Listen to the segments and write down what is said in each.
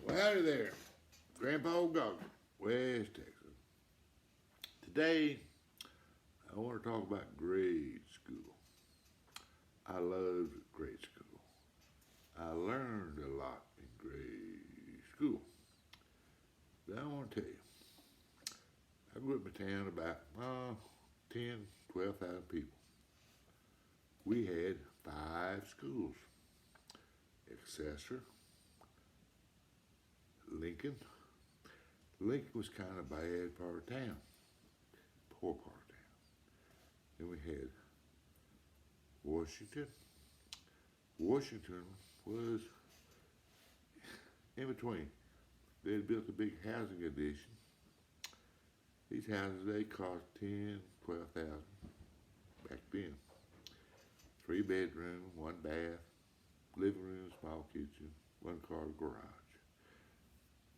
Well, howdy there, Grandpa Goggle, West Texas. Today, I want to talk about grade school. I loved grade school. I learned a lot in grade school. But I want to tell you, I grew up in a town about 10, 12,000 people. We had 5 schools: Excessor, Lincoln. Lincoln was kind of a bad part of town, poor part of town. Then we had Washington. Washington was in between. They had built a big housing addition. These houses, they cost 10, 12,000 back then. 3 bedroom, 1 bath, living room, small kitchen, 1 car garage.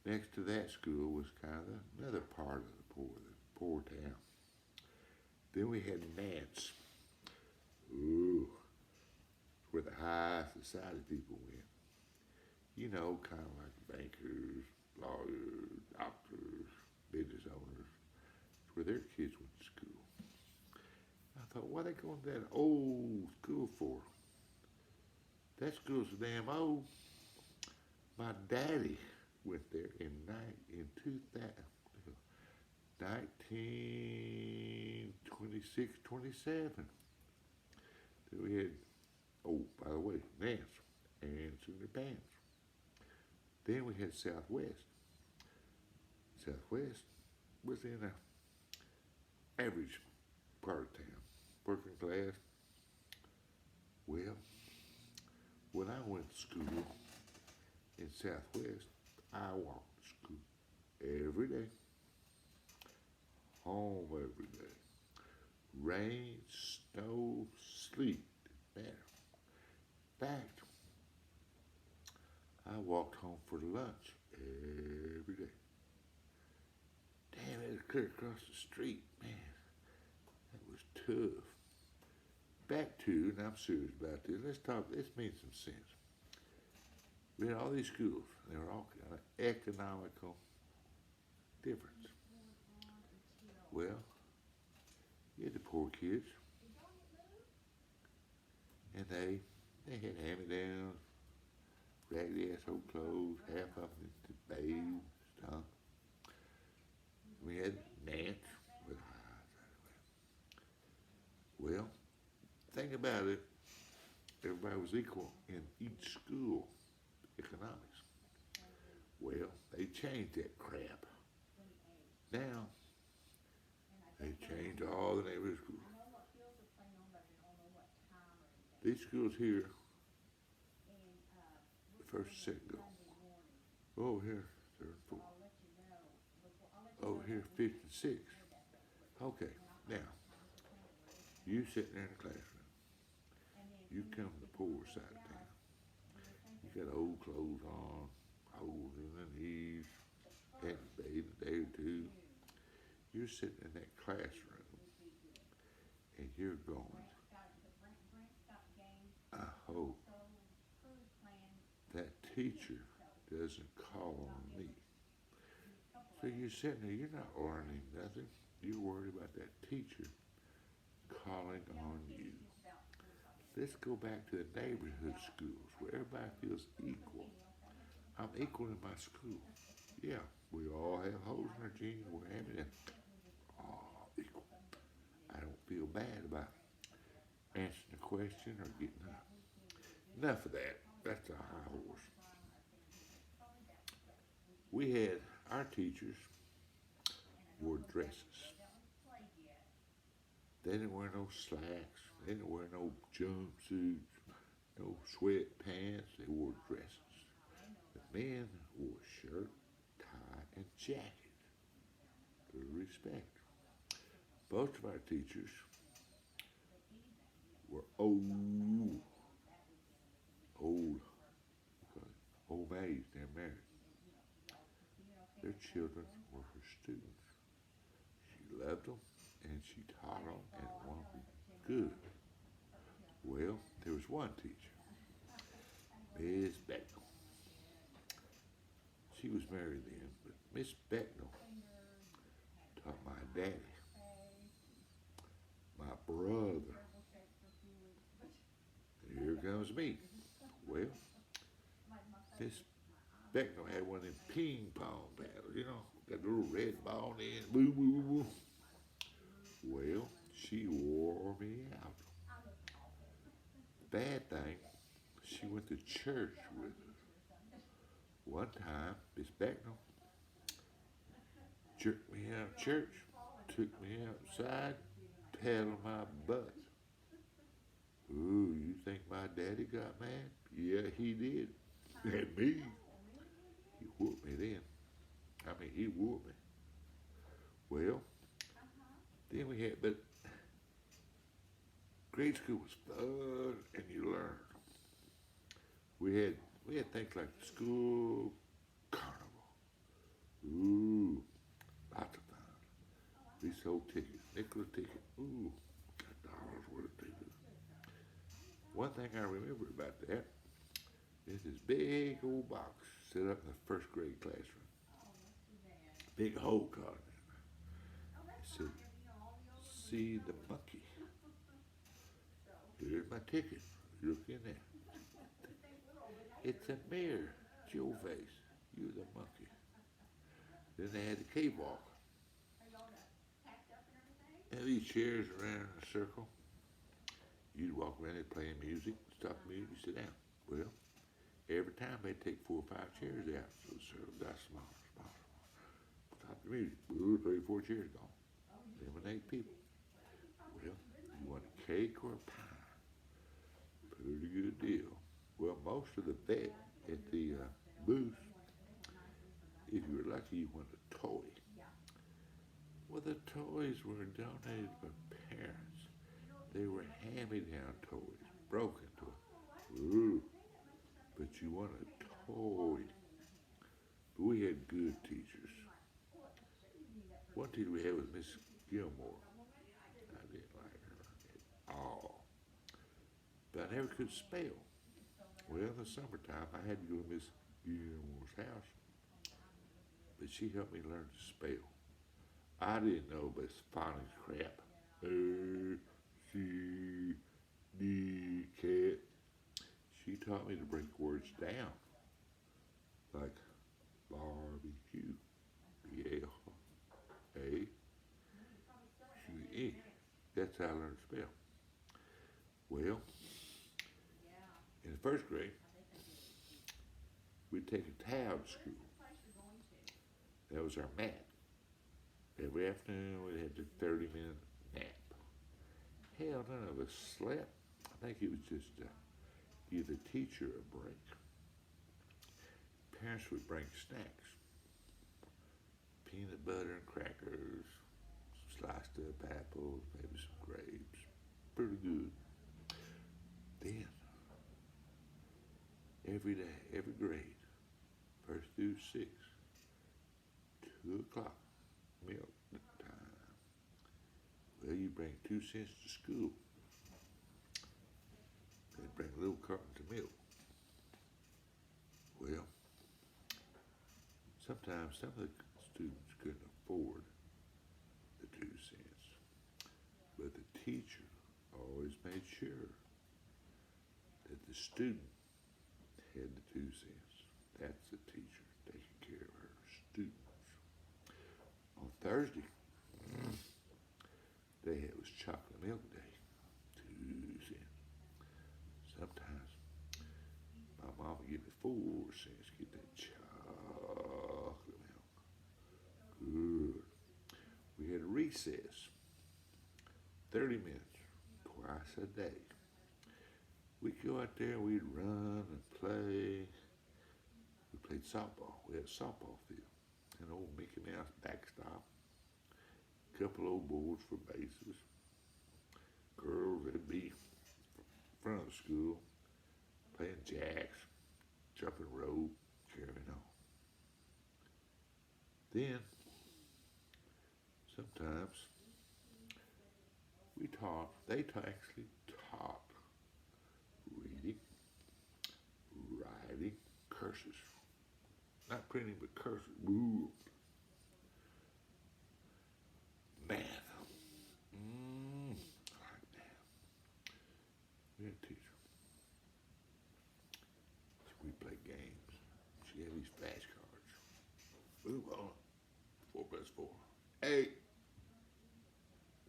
Next to that school was kind of another part of the poor town. Then we had Nance. Ooh, where the high society people went. You know, kind of like bankers, lawyers, doctors, business owners. It's where their kids went to school. I thought, what are they going to that old school for? That school's so damn old. My daddy went there in 2000, 1926, 27. Then we had, oh, by the way, Nance and Sooner Pants. Then we had Southwest. Southwest was in a average part of town, working class. Well, when I went to school in Southwest, I walked to school every day, home every day. Rain, snow, sleet, didn't matter. In fact, I walked home for lunch every day. Damn, it was clear across the street, man. That was tough. Back to, and I'm serious about this, let's make some sense. We had all these schools, and they were all kind of economical difference. Well, you had the poor kids, and they had hand-me-downs, raggedy ass old clothes, half of them to bathe, stuff. We had Nance with eyes anyway. Well, think about it, everybody was equal in each school, economics. Well, they changed that crap. Now, they changed all the neighborhood schools. These schools here, the first and second go. Over here, third and fourth. Over here, fifth and sixth. Okay, now, you sitting there in the classroom. You come from the poor side of town. You got old clothes on, holes in the knees, hadn't bathed a day or two. You're sitting in that classroom and you're going, I hope that teacher doesn't call on me. So you're sitting there, you're not learning nothing. You're worried about that teacher calling on you. Let's go back to the neighborhood schools where everybody feels equal. I'm equal in my school. Yeah, we all have holes in our jeans. We're having it. All equal. I don't feel bad about answering a question or getting up. Enough of that. That's a high horse. We had our teachers wore dresses. They didn't wear no slacks. They didn't wear no jumpsuits, no sweatpants. They wore dresses. The men wore shirt, tie, and jacket. Good respect. Most of our teachers were old, old maids. They're married. Their children were her students. She loved them and she taught them and wanted them good. Well, there was one teacher, Miss Beckle. was married then, but Miss Becknell taught my daddy, my brother. And here comes me. Well, Miss Becknell had one of them ping pong battles, got the little red ball in the end. Boo, boo, boo, boo. Well, she wore me out. Bad thing, she went to church with us. One time, Miss Becknell jerked me out of church, took me outside, paddled my butt. Ooh, you think my daddy got mad? Yeah, he did. And me. He whooped me then. He whooped me. Well, then we had, but grade school was fun and you learned. We had things like the school carnival. Ooh, lots of fun. We sold tickets, nickel a ticket. Ooh, got dollars worth of tickets. One thing I remember about that is this big old box set up in the first grade classroom. Big hole cut in it. It said, "See the monkey. Here's my ticket. Look in there. It's a mirror. It's your face. You're the monkey." Then they had the cakewalk. And these chairs around in a circle. You'd walk around there playing music, stop the music, sit down. Well, every time they'd take 4 or 5 chairs out, so the circle got smaller, smaller. Stop the music. Ooh, 3 or 4 chairs gone. Eliminate people. Well, you want a cake or a pie? Pretty good deal. Well, most of the vet at the booth, if you were lucky, you wanted a toy. Well, the toys were donated by parents. They were hand-me-down toys, broken toys. Ooh, but you wanted a toy. But we had good teachers. One teacher we had was Miss Gilmore. I didn't like her at all. But I never could spell. Well, in the summertime, I had to go to Miss Gilmore's house. But she helped me learn to spell. I didn't know this phonics crap. A, C, D, cat. She taught me to break words down. Like barbecue. B-A-R-A. Q-E. That's how I learned to spell. Well, in the first grade, we'd take a towel to school. That was our mat. Every afternoon we'd have a 30-minute nap. Hell, none of us slept. I think it was just give the teacher a break. Parents would bring snacks. Peanut butter and crackers, sliced up apples, maybe some grapes. Pretty good. Then, every day, every grade, 1st through 6th, 2 o'clock, milk time. Well, you bring 2 cents to school. They'd bring little cartons of milk. Well, sometimes some of the students couldn't afford the 2 cents, but the teacher always made sure that the student had the 2 cents. That's the teacher taking care of her students. On Thursday, it was chocolate milk day, 2 cents. Sometimes my mom would give me 4 cents to get that chocolate milk. Good. We had a recess, 30 minutes, twice a day. We'd go out there, we'd run and play. We played softball. We had a softball field, an old Mickey Mouse backstop, a couple old boards for bases. Girls, they'd be in front of the school, playing jacks, jumping rope, carrying on. Then, sometimes, they actually taught reading, writing, curses. Not printing, but cursing. Ooh, math. I like math. We had a teacher. We play games. She had these flashcards. Move on. 4 plus 4. 8.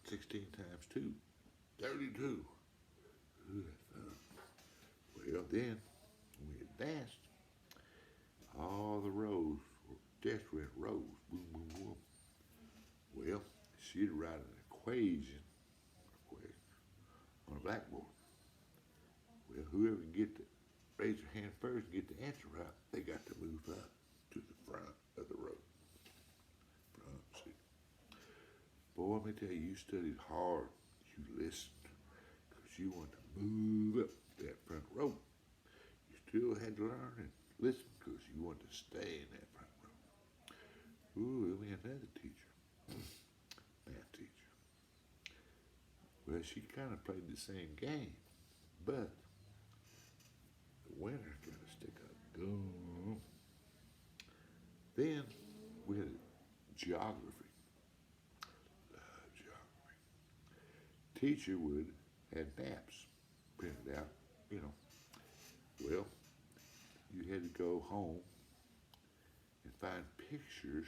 16 times 2. 32. Ooh, that's fun. Well, then, when we advanced, all the rows were just went rows. Boom, boom, boom. Well, she'd write an equation on a blackboard. Well, whoever can get the raise their hand first and get the answer right, they got to move up to the front of the row. Front seat. Boy, let me tell you, you studied hard. You listened because you wanted to move up that front row. You still had to learn and listen because you wanted to stay in that front row. Ooh, we had another teacher, math teacher. Well, she kind of played the same game, but the winner got to stick up. Boom. Then we had geography. Geography. Teacher would have maps printed out, you know. Well, you had to go home and find pictures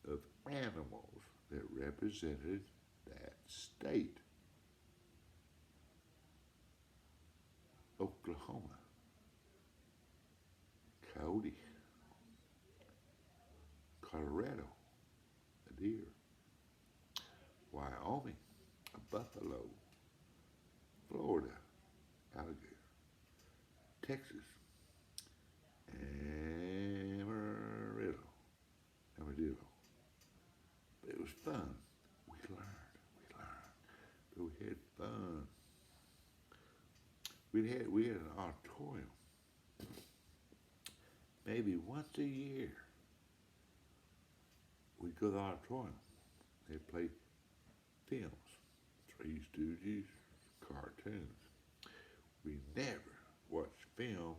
of animals that represented that state. Oklahoma, coyote. Colorado, a deer. Wyoming, a buffalo. Florida, alligator. Texas, Amarillo. Armadillo. It was fun. We learned. But we had fun. We had an auditorium. Maybe once a year, we'd go to the auditorium. They'd play films, Three Stooges, cartoons. We never watched film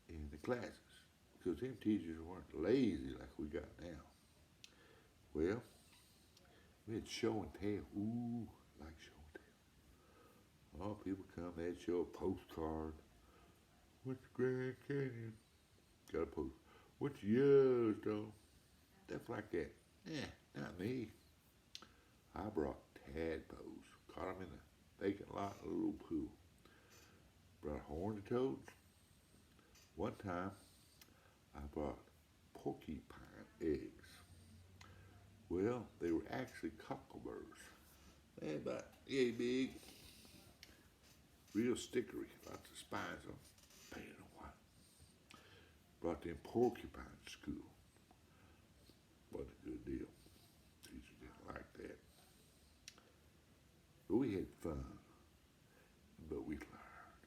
in the classes because them teachers weren't lazy like we got now. Well, we had show and tell. Ooh, I like show and tell. All people come, they'd show a postcard. What's the Grand Canyon? Got a post. What's Yellowstone? Stuff like that. Not me. I brought tadpoles. Caught them in a vacant lot in a little pool. Brought horned toads. One time, I brought porcupine eggs. Well, they were actually cockleburrs. They had about yay big, real stickery, lots of spines on them. Painted them white. Brought them porcupine to school. Wasn't a good deal. Teacher didn't like that. But we had fun. But we learned.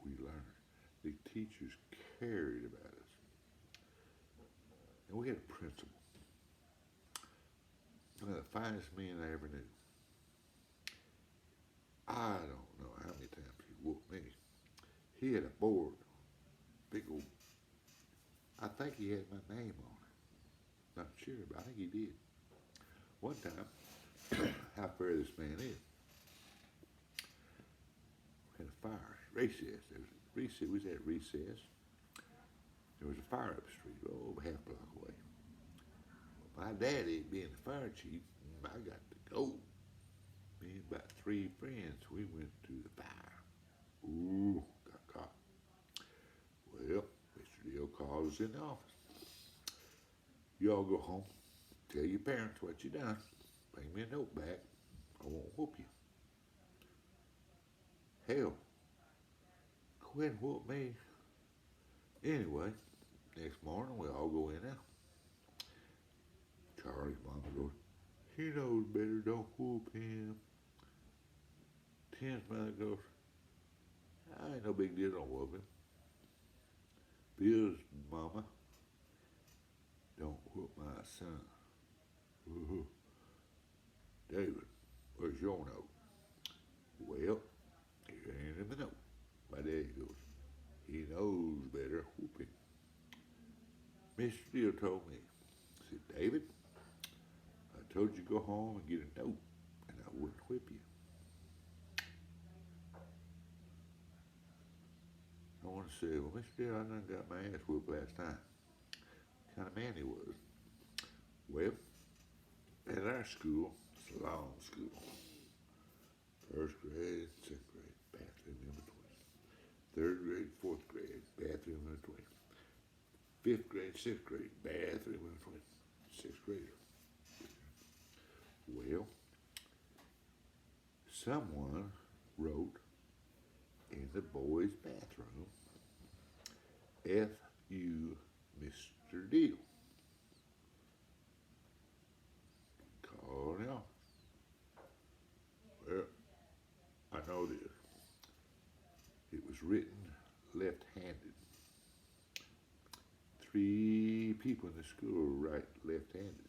We learned. The teachers cared about us. And we had a principal. One of the finest men I ever knew. I don't know how many times he whooped me. He had a board, big old, I think he had my name on it. Not sure, but I think he did. One time, how fair this man is. We had a fire, recess. We was at recess. There was a fire up the street, half a block away. Well, my daddy, being the fire chief, I got to go. Me and about 3 friends, we went to the fire. Ooh, got caught. Well, Mr. Deal calls us in the office. You all go home, tell your parents what you done, bring me a note back, I won't whoop you. Hell, quit and whoop me. Anyway, next morning we all go in there. Charlie's mama goes, he knows better, don't whoop him. Tim's mother goes, I ain't no big deal, don't whoop him. Bill's mama, don't whoop my son. Ooh. David, where's your note? Well, he handed him the note. My daddy goes, he knows better, whoop him. Mr. Deal told me, he said, David, I told you to go home and get a note, and I wouldn't whip you. I want to say, well, Mr. Deal, I done got my ass whooped last time. What kind of man he was. Well, at our school, it's a long school. First grade, second grade, bathroom in between. Third grade, fourth grade, bathroom in between. Fifth grade, sixth grade, bathroom in between. Sixth grader. Well, someone wrote in the boys' bathroom, F.U. Mr. Deal. Call now. Well, I know this. It was written left-handed. 3 people in the school write left-handed.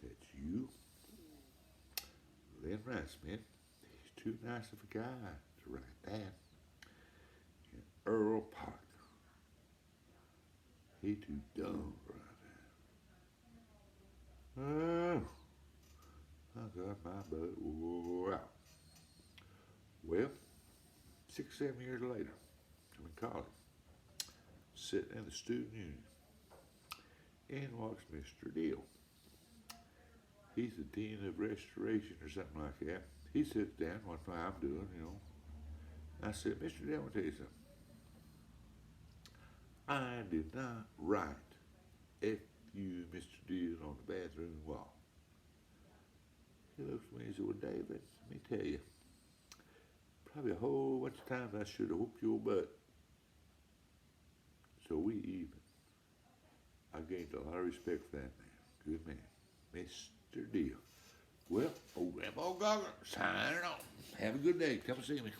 That's you, Lynn Riceman. He's too nice of a guy to write that. And Earl Parker. He too dumb to write that. Oh, I got my butt wore out. Well, 6, 7 years later, I'm in college, sitting in the student union. In walks Mr. Deal. He's the dean of restoration or something like that. He sits down, what I'm doing, I said, Mr. Deal, I want to tell you something. I did not write F.U. Mr. Deal on the bathroom wall. He looks at me and said, well, David, let me tell you, probably a whole bunch of times I should have whooped your butt. So we even. I gained a lot of respect for that man. Good man. Mr. Deal. Well, old Grandpa Gogger, signing off. Have a good day. Come and see me.